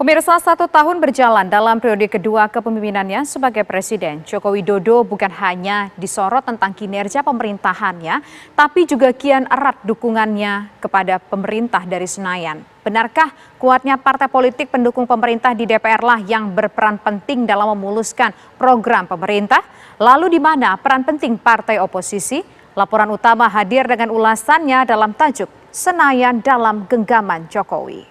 Pemirsa, 1 tahun berjalan dalam periode kedua kepemimpinannya sebagai Presiden, Joko Widodo bukan hanya disorot tentang kinerja pemerintahannya, tapi juga kian erat dukungannya kepada pemerintah dari Senayan. Benarkah kuatnya partai politik pendukung pemerintah di DPR lah yang berperan penting dalam memuluskan program pemerintah? Lalu di mana peran penting partai oposisi? Laporan utama hadir dengan ulasannya dalam tajuk Senayan dalam Genggaman Jokowi.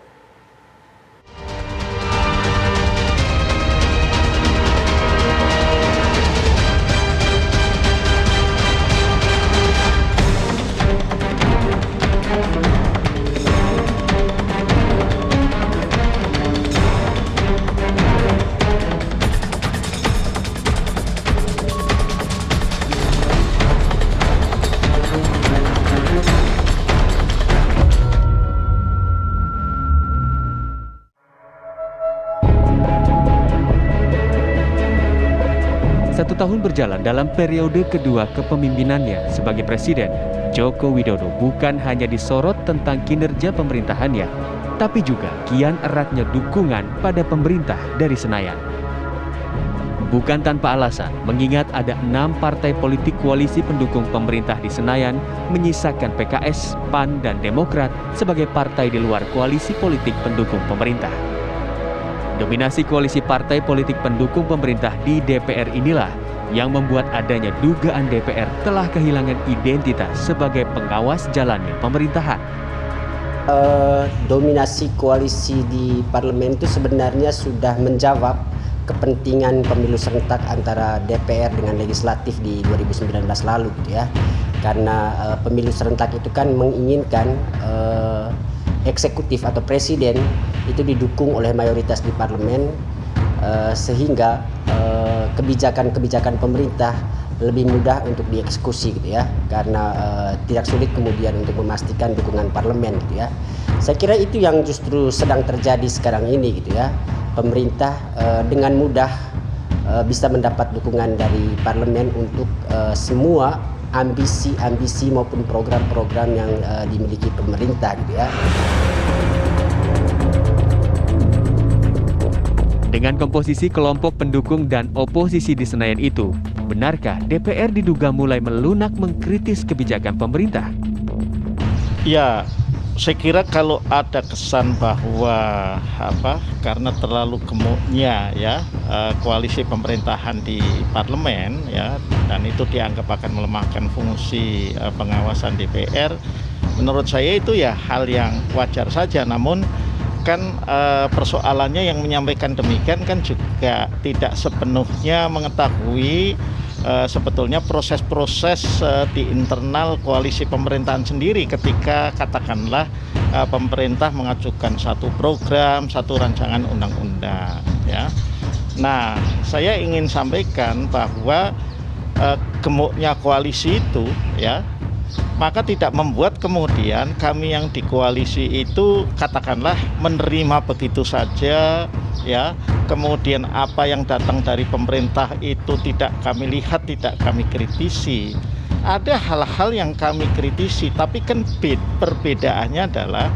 Satu tahun berjalan dalam periode kedua kepemimpinannya sebagai Presiden, Joko Widodo bukan hanya disorot tentang kinerja pemerintahannya, tapi juga kian eratnya dukungan pada pemerintah dari Senayan. Bukan tanpa alasan, mengingat ada 6 partai politik koalisi pendukung pemerintah di Senayan, menyisakan PKS, PAN, dan Demokrat sebagai partai di luar koalisi politik pendukung pemerintah. Dominasi koalisi partai politik pendukung pemerintah di DPR inilah yang membuat adanya dugaan DPR telah kehilangan identitas sebagai pengawas jalannya pemerintahan. Dominasi koalisi di parlemen itu sebenarnya sudah menjawab kepentingan pemilu serentak antara DPR dengan legislatif di 2019 lalu gitu ya. Karena pemilu serentak itu kan menginginkan eksekutif atau presiden itu didukung oleh mayoritas di parlemen sehingga kebijakan-kebijakan pemerintah lebih mudah untuk dieksekusi gitu ya, karena tidak sulit kemudian untuk memastikan dukungan parlemen gitu ya. Saya kira itu yang justru sedang terjadi sekarang ini gitu ya. Pemerintah dengan mudah bisa mendapat dukungan dari parlemen untuk semua ambisi-ambisi maupun program-program yang dimiliki pemerintah gitu ya. Dengan komposisi kelompok pendukung dan oposisi di Senayan itu, benarkah DPR diduga mulai melunak mengkritis kebijakan pemerintah? Ya, saya kira kalau ada kesan bahwa karena terlalu gemuknya ya koalisi pemerintahan di parlemen ya, dan itu dianggap akan melemahkan fungsi pengawasan DPR, menurut saya itu ya hal yang wajar saja. Namun kan persoalannya yang menyampaikan demikian kan juga tidak sepenuhnya mengetahui sebetulnya proses-proses di internal koalisi pemerintahan sendiri ketika katakanlah pemerintah mengajukan satu program, satu rancangan undang-undang ya. Nah, saya ingin sampaikan bahwa gemuknya koalisi itu ya, maka tidak membuat kemudian kami yang di koalisi itu katakanlah menerima begitu saja ya, kemudian apa yang datang dari pemerintah itu tidak kami lihat, tidak kami kritisi. Ada hal-hal yang kami kritisi, tapi kan perbedaannya adalah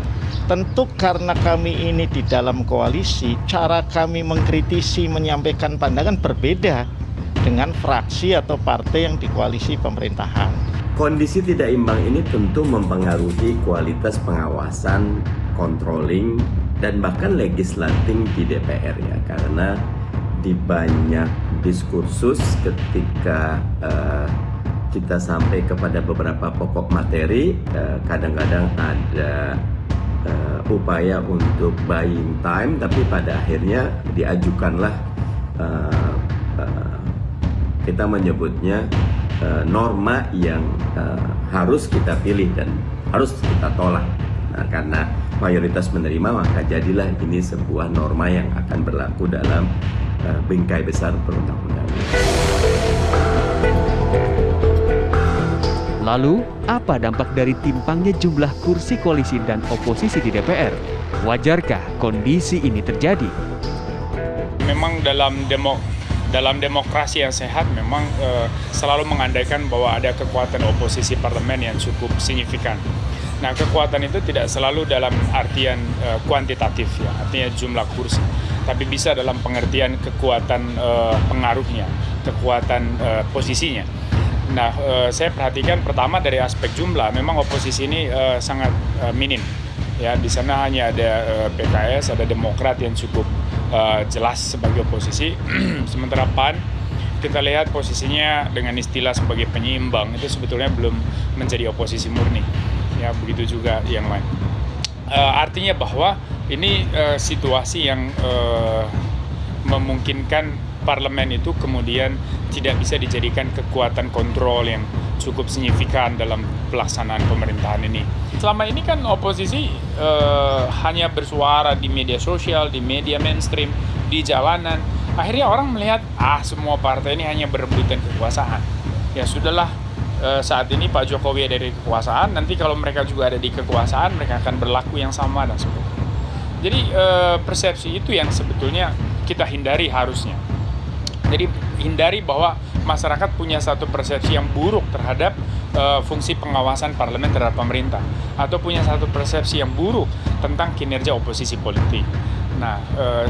tentu karena kami ini di dalam koalisi, cara kami mengkritisi, menyampaikan pandangan berbeda dengan fraksi atau partai yang di koalisi pemerintahan. Kondisi tidak imbang ini tentu mempengaruhi kualitas pengawasan, controlling, dan bahkan legislating di DPR ya, karena di banyak diskursus ketika kita sampai kepada beberapa pokok materi, kadang-kadang ada upaya untuk buying time, tapi pada akhirnya diajukanlah kita menyebutnya norma yang harus kita pilih dan harus kita tolak. Nah, karena mayoritas menerima, maka jadilah ini sebuah norma yang akan berlaku dalam bingkai besar perundang-undangan. Lalu, apa dampak dari timpangnya jumlah kursi koalisi dan oposisi di DPR? Wajarkah kondisi ini terjadi? Memang dalam demokrasi yang sehat memang selalu mengandaikan bahwa ada kekuatan oposisi parlemen yang cukup signifikan. Nah, kekuatan itu tidak selalu dalam artian kuantitatif ya, artinya jumlah kursi, tapi bisa dalam pengertian kekuatan pengaruhnya, kekuatan posisinya. Nah, saya perhatikan pertama dari aspek jumlah, memang oposisi ini sangat minim. Ya, di sana hanya ada PKS, ada Demokrat yang cukup jelas sebagai oposisi. Sementara PAN, kita lihat posisinya dengan istilah sebagai penyeimbang, itu sebetulnya belum menjadi oposisi murni. Ya, begitu juga yang lain. Artinya bahwa ini situasi yang memungkinkan parlemen itu kemudian tidak bisa dijadikan kekuatan kontrol yang cukup signifikan dalam pelaksanaan pemerintahan ini. Selama ini kan oposisi hanya bersuara di media sosial, di media mainstream, di jalanan. Akhirnya orang melihat, semua partai ini hanya berebutan kekuasaan. Ya sudahlah, saat ini Pak Jokowi ada di kekuasaan, nanti kalau mereka juga ada di kekuasaan, mereka akan berlaku yang sama dan sebagainya. Jadi persepsi itu yang sebetulnya kita hindari harusnya. Jadi hindari bahwa masyarakat punya satu persepsi yang buruk terhadap fungsi pengawasan parlemen terhadap pemerintah, atau punya satu persepsi yang buruk tentang kinerja oposisi politik. Nah,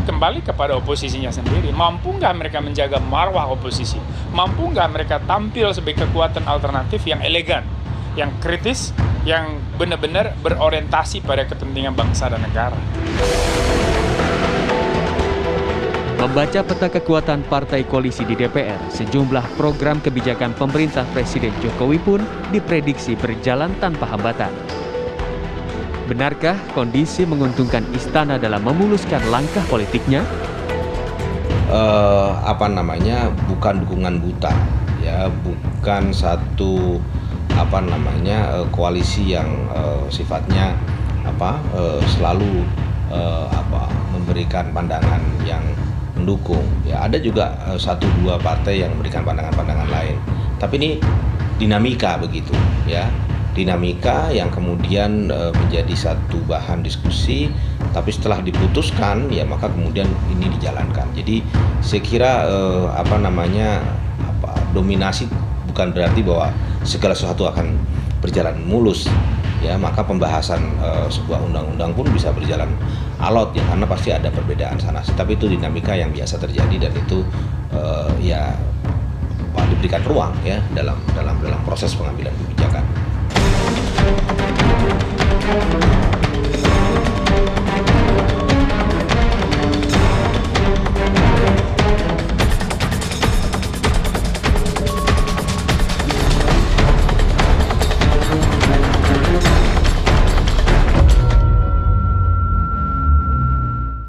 kembali kepada oposisinya sendiri, mampu nggak mereka menjaga marwah oposisi? Mampu nggak mereka tampil sebagai kekuatan alternatif yang elegan, yang kritis, yang benar-benar berorientasi pada kepentingan bangsa dan negara? Membaca peta kekuatan partai koalisi di DPR, sejumlah program kebijakan pemerintah Presiden Jokowi pun diprediksi berjalan tanpa hambatan. Benarkah kondisi menguntungkan istana dalam memuluskan langkah politiknya? Bukan dukungan buta, ya, bukan satu koalisi yang sifatnya selalu memberikan pandangan yang mendukung. Ya, ada juga 1-2 partai yang memberikan pandangan-pandangan lain. Tapi ini dinamika begitu, ya. Dinamika yang kemudian menjadi satu bahan diskusi, tapi setelah diputuskan ya maka kemudian ini dijalankan. Jadi saya kira dominasi bukan berarti bahwa segala sesuatu akan berjalan mulus, ya. Maka pembahasan sebuah undang-undang pun bisa berjalan alot, ya, karena pasti ada perbedaan sana. Tapi itu dinamika yang biasa terjadi, dan itu diberikan ruang, ya, dalam proses pengambilan kebijakan.